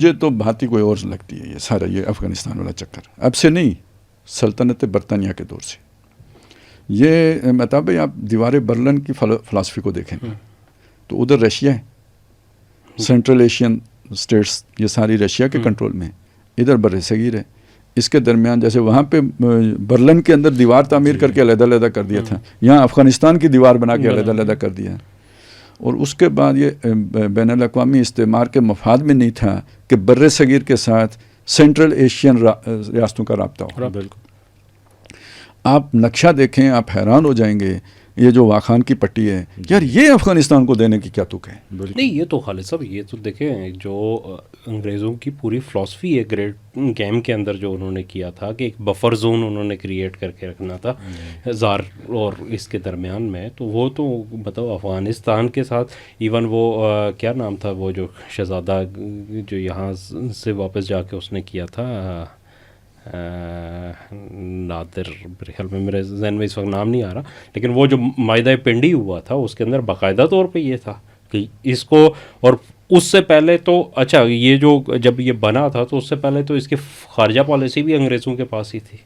مجھے تو بھاتی کوئی اور لگتی ہے یہ سارا یہ افغانستان والا چکر اب سے نہیں، سلطنت برطانیہ کے دور سے. یہ مطلب بھائی آپ دیوار برلن کی فلاسفی کو دیکھیں تو ادھر رشیا ہے، سینٹرل ایشین اسٹیٹس یہ ساری رشیا کے کنٹرول میں، ادھر بر صغیر ہے. اس کے درمیان جیسے وہاں پہ برلن کے اندر دیوار تعمیر کر کے علیحدہ علیحدہ کر دیا تھا، یہاں افغانستان کی دیوار بنا کے علیحدہ علیحدہ کر دیا. اور اس کے بعد یہ بین الاقوامی استعمار کے مفاد میں نہیں تھا کہ بر صغیر کے ساتھ سینٹرل ایشین ریاستوں کا رابطہ ہو. بالکل. آپ نقشہ دیکھیں آپ حیران ہو جائیں گے، یہ جو واخان کی پٹی ہے یار یہ افغانستان کو دینے کی کیا تک ہے؟ نہیں یہ تو خالد صاحب یہ تو دیکھیں جو انگریزوں کی پوری فلاسفی ہے گریٹ گیم کے اندر جو انہوں نے کیا تھا کہ ایک بفر زون انہوں نے کریٹ کر کے رکھنا تھا زار اور اس کے درمیان میں، تو وہ تو مطلب افغانستان کے ساتھ ایون وہ کیا نام تھا وہ جو شہزادہ جو یہاں سے واپس جا کے اس نے کیا تھا نادر، میرے خیال میں میرے ذہن میں اس وقت نام نہیں آ رہا، لیکن وہ جو معاہدہ پنڈی ہوا تھا اس کے اندر باقاعدہ طور پہ یہ تھا کہ اس کو، اور اس سے پہلے تو اچھا یہ جو جب یہ بنا تھا تو اس سے پہلے تو اس کی خارجہ پالیسی بھی انگریزوں کے پاس ہی تھی.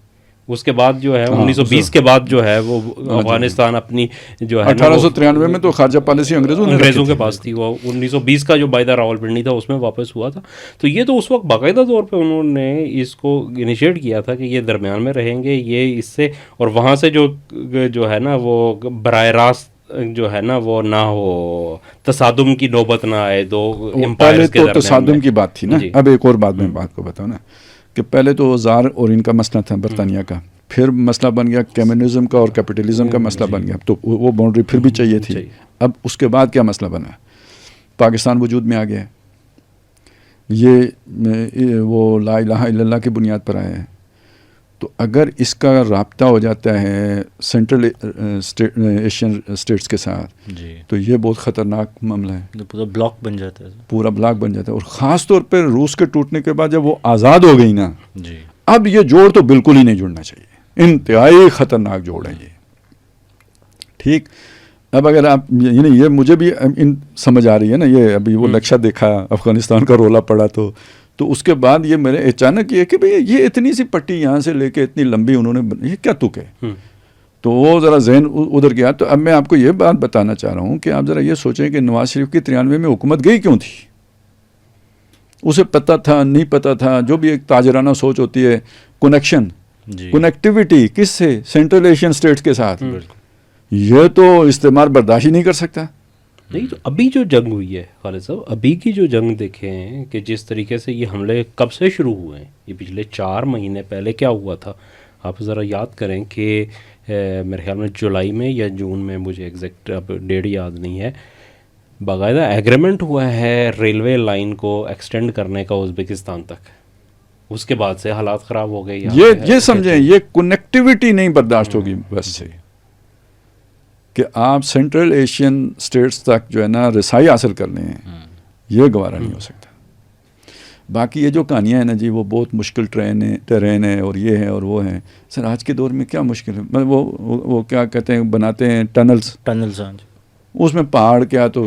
اس کے بعد جو ہے 1920 کے بعد جو ہے وہ افغانستان اپنی جو ہے 1893 میں تو خارجہ پالیسی انگریزوں کے پاس تھی، وہ 1920 کا جو معاہدہ راولپنڈی تھا اس میں واپس ہوا تھا. تو یہ تو اس وقت باقاعدہ طور پہ انہوں نے اس کو انیشیٹ کیا تھا کہ یہ درمیان میں رہیں گے، یہ اس سے، اور وہاں سے جو ہے نا وہ براہ راست جو ہے نا وہ نہ ہو تصادم کی نوبت نہ آئے دو امپائرز کے درمیان. تصادم کی بات تھی نا. اب ایک اور بات میں بات کو بتاؤں نا کہ پہلے تو زار اور ان کا مسئلہ تھا برطانیہ کا، پھر مسئلہ بن گیا کمیونزم کا اور کیپٹلزم کا مسئلہ بن گیا، تو وہ باؤنڈری پھر بھی چاہیے تھی. اب اس کے بعد کیا مسئلہ بنا؟ پاکستان وجود میں آ گیا، یہ وہ لا الہ الا اللہ کی بنیاد پر آیا ہے. تو اگر اس کا رابطہ ہو جاتا ہے سینٹرل ایشین اسٹیٹس کے ساتھ تو یہ بہت خطرناک معاملہ ہے. پورا بلاک بن جاتا ہے، پورا بلاک بن جاتا ہے. اور خاص طور پہ روس کے ٹوٹنے کے بعد جب وہ آزاد ہو گئی نا، اب یہ جوڑ تو بالکل ہی نہیں جڑنا چاہیے، انتہائی خطرناک جوڑ ہے یہ. ٹھیک. اب اگر آپ یعنی یہ مجھے بھی سمجھ آ رہی ہے نا، یہ ابھی وہ نقشہ دیکھا افغانستان کا رولا پڑا تو اس کے بعد یہ میرے اچانک یہ کہ بھئی یہ اتنی سی پٹی یہاں سے لے کے اتنی لمبی انہوں نے، یہ کیا تک ہے؟ تو وہ ذرا ذہن ادھر گیا. تو اب میں آپ کو یہ بات بتانا چاہ رہا ہوں کہ آپ ذرا یہ سوچیں کہ نواز شریف کی 93 میں حکومت گئی کیوں تھی؟ اسے پتہ تھا نہیں پتہ تھا، جو بھی ایک تاجرانہ سوچ ہوتی ہے، کنیکشن کنیکٹیوٹی کس سے؟ سینٹرل ایشین اسٹیٹس کے ساتھ. یہ تو استعمار برداشت ہی نہیں کر سکتا. نہیں تو ابھی جو جنگ ہوئی ہے خالد صاحب، ابھی کی جو جنگ دیکھیں کہ جس طریقے سے یہ حملے کب سے شروع ہوئے ہیں، یہ پچھلے 4 مہینے پہلے کیا ہوا تھا آپ ذرا یاد کریں کہ میرے خیال میں جولائی میں یا جون میں، مجھے ایگزیکٹ اب ڈیٹ یاد نہیں ہے، باقاعدہ ایگریمنٹ ہوا ہے ریلوے لائن کو ایکسٹینڈ کرنے کا ازبکستان تک. اس کے بعد سے حالات خراب ہو گئے. یہ سمجھیں یہ کنیکٹیوٹی نہیں برداشت ہوگی بس سے کہ آپ سینٹرل ایشین اسٹیٹس تک جو ہے نا رسائی حاصل کر لیں، یہ گوارا نہیں ہو سکتا. باقی یہ جو کہانیاں ہیں نا جی، وہ بہت مشکل ٹرین ہے اور یہ ہے اور وہ ہے. سر آج کے دور میں کیا مشکل ہے؟ وہ کیا کہتے ہیں بناتے ہیں ٹنلز، اس میں پہاڑ کیا تو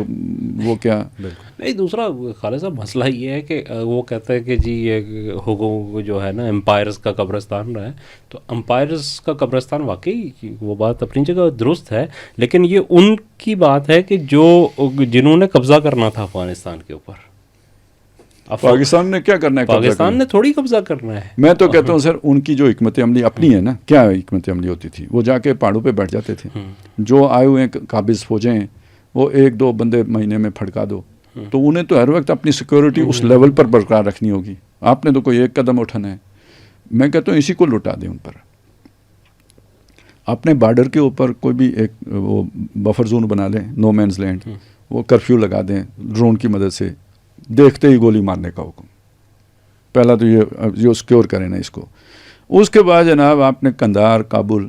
وہ کیا. نہیں دوسرا خالد صاحب مسئلہ یہ ہے کہ وہ کہتے ہیں کہ جی یہ ہوگو جو ہے نا امپائرز کا قبرستان رہا ہے، تو امپائرز کا قبرستان واقعی وہ بات اپنی جگہ درست ہے، لیکن یہ ان کی بات ہے کہ جنہوں نے قبضہ کرنا تھا افغانستان کے اوپر. پاکستان نے کیا کرنا ہے؟ پاکستان نے تھوڑی قبضہ کرنا ہے. میں تو کہتا ہوں سر ان کی جو حکمت عملی اپنی ہے نا، کیا حکمت عملی ہوتی تھی؟ وہ جا کے پہاڑوں پہ بیٹھ جاتے تھے، جو آئے ہوئے ہیں قابض فوجیں ہیں وہ 1-2 بندے مہینے میں پھڑکا دو، تو انہیں تو ہر وقت اپنی سیکورٹی اس لیول پر برقرار رکھنی ہوگی. آپ نے تو کوئی ایک قدم اٹھانا ہے. میں کہتا ہوں اسی کو لٹا دیں ان پر. اپنے بارڈر کے اوپر کوئی بھی ایک وہ بفر زون بنا لیں، نو مینز لینڈ، وہ کرفیو لگا دیں ڈرون کی مدد سے، دیکھتے ہی گولی مارنے کا حکم. پہلا تو یہ سکیور کریں نا اس کو. اس کے بعد جناب آپ نے قندھار، کابل،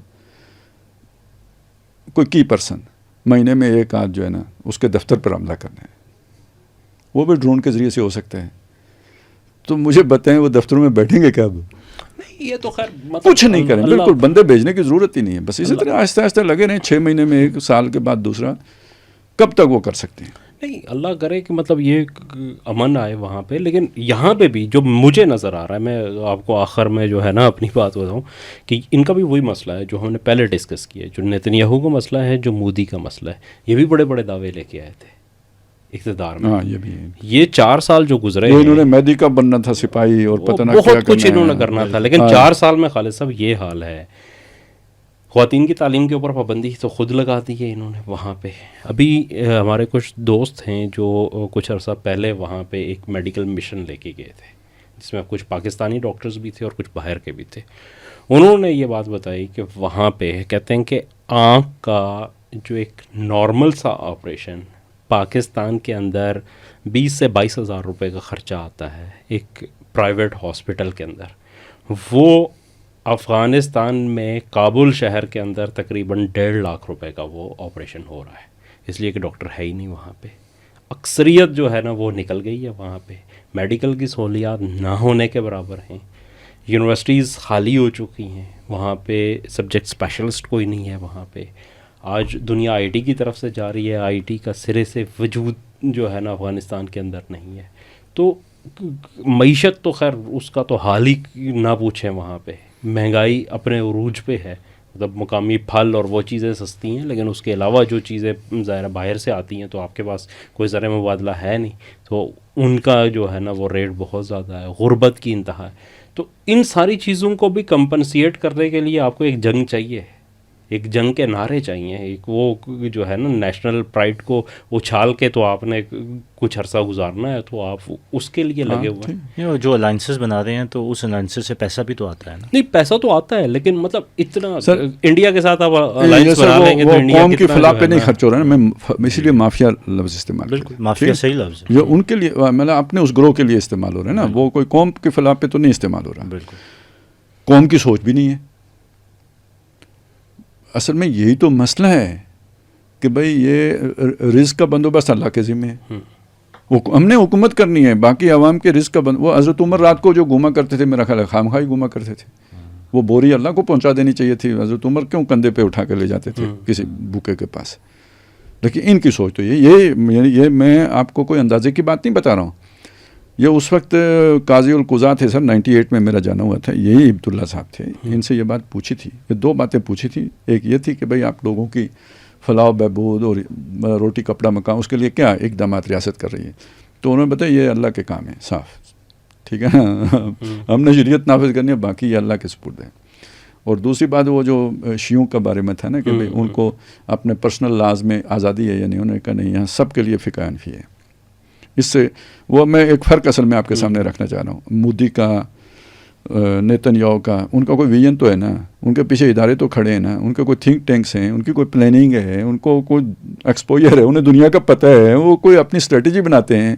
کوئی کی پرسن مہینے میں 1 آدھ جو ہے نا اس کے دفتر پر حملہ کرنا ہے، وہ بھی ڈرون کے ذریعے سے ہو سکتا ہے. تو مجھے بتائیں وہ دفتروں میں بیٹھیں گے کیا؟ اب یہ تو خیر کچھ نہیں کریں، بالکل بندے بھیجنے کی ضرورت ہی نہیں ہے. بس اسی طرح آہستہ آہستہ لگے رہیں، 6 مہینے میں 1 سال کے بعد دوسرا. کب تک وہ کر سکتے ہیں؟ نہیں اللہ کرے کہ مطلب یہ امن آئے وہاں پہ. لیکن یہاں پہ بھی جو مجھے نظر آ رہا ہے, میں آپ کو آخر میں جو ہے نا اپنی بات بتاؤں کہ ان کا بھی وہی مسئلہ ہے جو ہم نے پہلے ڈسکس کیا ہے, جو نیتنیاہو کا مسئلہ ہے, جو مودی کا مسئلہ ہے. یہ بھی بڑے بڑے دعوے لے کے آئے تھے اقتدار میں. ہاں یہ بھی ہے. یہ 4 سال جو گزرے انہوں نے مہدی کا بننا تھا سپاہی اور پتہ نہ کیا بہت کچھ انہوں نے کرنا تھا, لیکن 4 سال میں خالد صاحب یہ حال ہے. خواتین کی تعلیم کے اوپر پابندی تو خود لگا دی ہے انہوں نے وہاں پہ. ابھی ہمارے کچھ دوست ہیں جو کچھ عرصہ پہلے وہاں پہ ایک میڈیکل مشن لے کے گئے تھے, جس میں کچھ پاکستانی ڈاکٹرز بھی تھے اور کچھ باہر کے بھی تھے. انہوں نے یہ بات بتائی کہ وہاں پہ کہتے ہیں کہ آنکھ کا جو ایک نارمل سا آپریشن پاکستان کے اندر 20 سے 22 ہزار روپے کا خرچہ آتا ہے ایک پرائیویٹ ہاسپٹل کے اندر, وہ افغانستان میں کابل شہر کے اندر تقریباً 1.5 لاکھ روپے کا وہ آپریشن ہو رہا ہے, اس لیے کہ ڈاکٹر ہے ہی نہیں وہاں پہ. اکثریت جو ہے نا وہ نکل گئی ہے وہاں پہ, میڈیکل کی سہولیات نہ ہونے کے برابر ہیں, یونیورسٹیز خالی ہو چکی ہیں, وہاں پہ سبجیکٹ اسپیشلسٹ کوئی نہیں ہے وہاں پہ. آج دنیا آئی ٹی کی طرف سے جا رہی ہے, آئی ٹی کا سرے سے وجود جو ہے نا افغانستان کے اندر نہیں ہے. تو معیشت تو خیر اس کا تو حال ہی نہ پوچھیں, وہاں پہ مہنگائی اپنے عروج پہ ہے. مطلب مقامی پھل اور وہ چیزیں سستی ہیں, لیکن اس کے علاوہ جو چیزیں ظاہر باہر سے آتی ہیں تو آپ کے پاس کوئی زرعی مبادلہ ہے نہیں, تو ان کا جو ہے نا وہ ریٹ بہت زیادہ ہے, غربت کی انتہا ہے. تو ان ساری چیزوں کو بھی کمپنسیٹ کرنے کے لیے آپ کو ایک جنگ چاہیے, ایک جنگ کے نعرے چاہیے, ایک وہ جو ہے نا نیشنل پرائڈ کو اچھال کے تو آپ نے کچھ عرصہ گزارنا ہے, تو آپ اس کے لیے لگے ہوئے ہیں. جو الائنسز بنا رہے ہیں تو اس الائنسز سے پیسہ بھی تو آتا ہے نا. نہیں پیسہ تو آتا ہے, لیکن مطلب اتنا انڈیا کے ساتھ آپ الائنس بنا لیں گے تو انڈیا قوم کی فلاح پہ نہیں خرچ ہو رہا ہے. میں اسی لیے مافیا لفظ استعمال بالکل مافیا صحیح لفظ ہے, جو ان کے لیے مطلب اپنے اس گروہ کے لیے استعمال ہو رہا ہے نا, وہ کوئی قوم کی فلاح پہ تو نہیں استعمال ہو رہا. بالکل قوم کی سوچ بھی نہیں ہے. اصل میں یہی تو مسئلہ ہے کہ بھئی یہ رزق کا بندوبست اللہ کے ذمہ ہے. ہم نے حکومت کرنی ہے, باقی عوام کے رزق کا وہ حضرت عمر رات کو جو گھوما کرتے تھے میرا خیال ہے خامخواہ گھوما کرتے تھے. وہ بوری اللہ کو پہنچا دینی چاہیے تھی, حضرت عمر کیوں کندھے پہ اٹھا کر لے جاتے تھے کسی بھوکے کے پاس. لیکن ان کی سوچ تو یہ میں آپ کو کوئی اندازے کی بات نہیں بتا رہا ہوں. یہ اس وقت قاضی القضاء تھے سر, 98 میں میرا جانا ہوا تھا, یہی عبداللہ صاحب تھے. ان سے یہ بات پوچھی تھی, یہ 2 باتیں پوچھی تھی. ایک یہ تھی کہ بھئی آپ لوگوں کی فلاح و بہبود اور روٹی کپڑا مکان اس کے لیے کیا اقدامات ریاست کر رہی ہے. تو انہوں نے بتایا یہ اللہ کے کام ہے صاف, ٹھیک ہے نا, ہم نے شریعت نافذ کرنی ہے, باقی یہ اللہ کے سپرد ہے. اور دوسری بات وہ جو شیعوں کے بارے میں تھا نا کہ بھئی ان کو اپنے پرسنل لاز میں آزادی ہے یا نہیں, انہوں نے کہا نہیں, یہاں سب کے لیے فقہ حنفی ہے. اس سے وہ میں ایک فرق اصل میں آپ کے سامنے رکھنا چاہ رہا ہوں. مودی کا, نیتنیاہو کا, ان کا کوئی ویژن تو ہے نا, ان کے پیچھے ادارے تو کھڑے ہیں نا, ان کے کوئی تھنک ٹینکس ہیں, ان کی کوئی پلاننگ ہے, ان کو کوئی ایکسپوجر ہے, انہیں دنیا کا پتہ ہے, وہ کوئی اپنی اسٹریٹجی بناتے ہیں.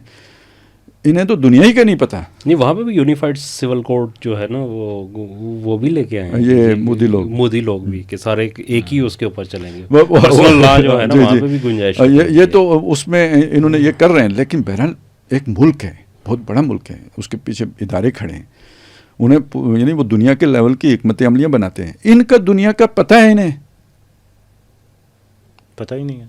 انہیں تو دنیا ہی کا نہیں پتہ. نہیں وہاں پہ بھی یونیفائڈ سول کوڈ جو ہے نا وہ بھی لے کے آئے ہیں یہ مودی لوگ بھی, کہ سارے ایک ہی اس کے اوپر چلیں گے. پرسنل لا جو ہے نا وہاں پہ بھی گنجائش, یہ تو اس میں انہوں نے یہ کر رہے ہیں. لیکن بہرحال ایک ملک ہے, بہت بڑا ملک ہے, اس کے پیچھے ادارے کھڑے ہیں, انہیں یعنی وہ دنیا کے لیول کی حکمت عملیاں بناتے ہیں. ان کا دنیا کا پتہ ہے, انہیں پتہ ہی نہیں ہے.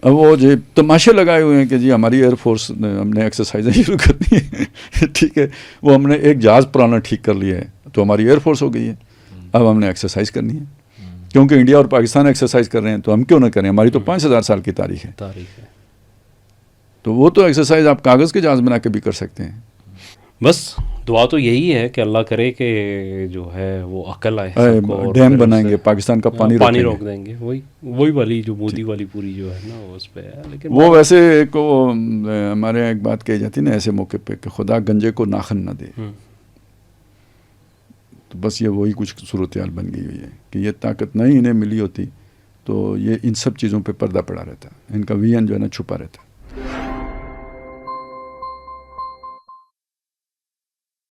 اب وہ جو تماشے لگائے ہوئے ہیں کہ جی ہماری ایئر فورس ہم نے ایکسرسائزیں شروع کرنی ہے, ٹھیک ہے, وہ ہم نے ایک جہاز پرانا ٹھیک کر لیا ہے تو ہماری ایئر فورس ہو گئی ہے, اب ہم نے ایکسرسائز کرنی ہے. کیونکہ انڈیا اور پاکستان ایکسرسائز کر رہے ہیں تو ہم کیوں نہ کریں, ہماری تو 5000 سال کی تاریخ ہے. تو وہ تو ایکسرسائز آپ کاغذ کے جہاز بنا کے بھی کر سکتے ہیں. بس دعا تو یہی ہے کہ اللہ کرے کہ جو ہے وہ عقل آئے, ڈیم بنائیں گے, پاکستان کا پانی روک دیں گے. وہی والی جو مودی والی پوری جو ہے نا وہ اس پہ ہے. لیکن وہ ویسے ایک ہمارے یہاں ایک بات کہی جاتی نا ایسے موقع پہ کہ خدا گنجے کو ناخن نہ دے. تو بس یہ وہی کچھ صورتحال بن گئی ہوئی ہے کہ یہ طاقت نہ ہی انہیں ملی ہوتی تو یہ ان سب چیزوں پہ پردہ پڑا رہتا, ان کا ویژن جو ہے نا چھپا رہتا.